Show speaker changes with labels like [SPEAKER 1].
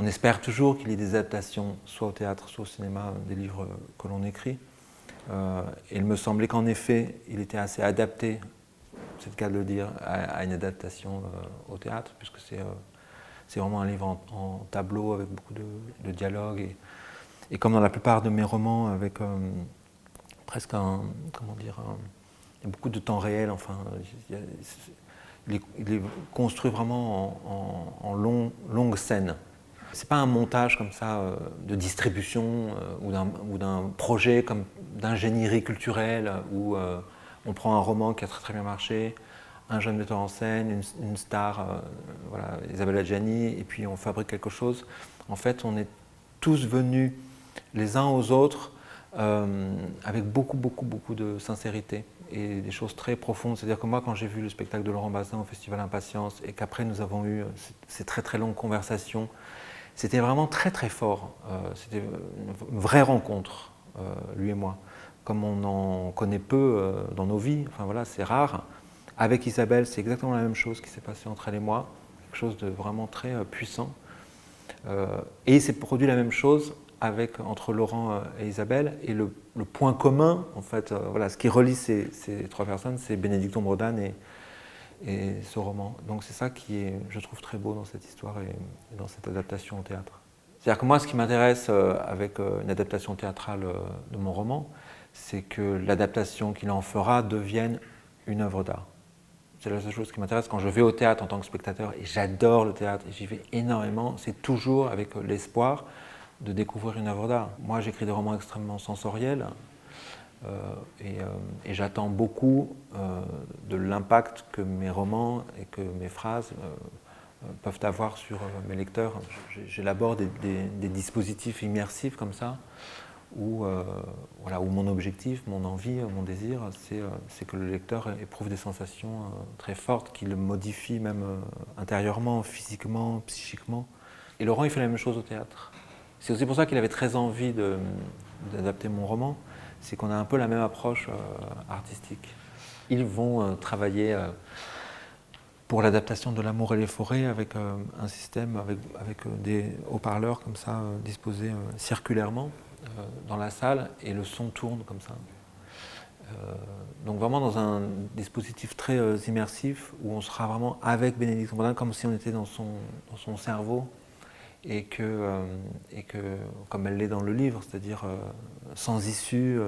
[SPEAKER 1] On espère toujours qu'il y ait des adaptations, soit au théâtre, soit au cinéma, des livres que l'on écrit. Et il me semblait qu'en effet, il était assez adapté, c'est le cas de le dire, à une adaptation au théâtre, puisque c'est vraiment un livre en tableau avec beaucoup de dialogues. Et comme dans la plupart de mes romans, avec presque comment dire, il y a beaucoup de temps réel, enfin, il est construit vraiment en longue scène. C'est pas un montage comme ça de distribution ou d'un projet comme d'ingénierie culturelle où on prend un roman qui a très bien marché, un jeune metteur en scène, une star, voilà, Isabelle Adjani, et puis on fabrique quelque chose. En fait, on est tous venus les uns aux autres avec beaucoup de sincérité et des choses très profondes. C'est-à-dire que moi, quand j'ai vu le spectacle de Laurent Bazin au Festival Impatience et qu'après nous avons eu ces très longues conversations, c'était vraiment très fort. C'était une vraie rencontre, lui et moi, comme on en connaît peu dans nos vies. Enfin voilà, c'est rare. Avec Isabelle, c'est exactement la même chose qui s'est passé entre elle et moi, quelque chose de vraiment très puissant. Et il s'est produit la même chose entre Laurent et Isabelle. Et le point commun, en fait, voilà, ce qui relie ces trois personnes, c'est Bénédicte Ombredan et ce roman. Donc c'est ça qui est, je trouve, très beau dans cette histoire et dans cette adaptation au théâtre. C'est-à-dire que moi, ce qui m'intéresse avec une adaptation théâtrale de mon roman, c'est que l'adaptation qu'il en fera devienne une œuvre d'art. C'est la seule chose qui m'intéresse quand je vais au théâtre en tant que spectateur, et j'adore le théâtre, et j'y vais énormément, c'est toujours avec l'espoir de découvrir une œuvre d'art. Moi, j'écris des romans extrêmement sensoriels, et j'attends beaucoup de l'impact que mes romans et que mes phrases peuvent avoir sur mes lecteurs. J'élabore des dispositifs immersifs comme ça, où mon objectif, mon envie, mon désir, c'est que le lecteur éprouve des sensations très fortes, qui le modifient même intérieurement, physiquement, psychiquement. Et Laurent, il fait la même chose au théâtre. C'est aussi pour ça qu'il avait très envie d'adapter mon roman, c'est qu'on a un peu la même approche artistique. Ils vont travailler pour l'adaptation de L'amour et les forêts avec un système, avec des haut-parleurs comme ça, disposés circulairement dans la salle, et le son tourne comme ça. Donc vraiment dans un dispositif très immersif, où on sera vraiment avec Bénédicte Ombredan, comme si on était dans son cerveau, et que comme elle l'est dans le livre, c'est-à-dire sans issue,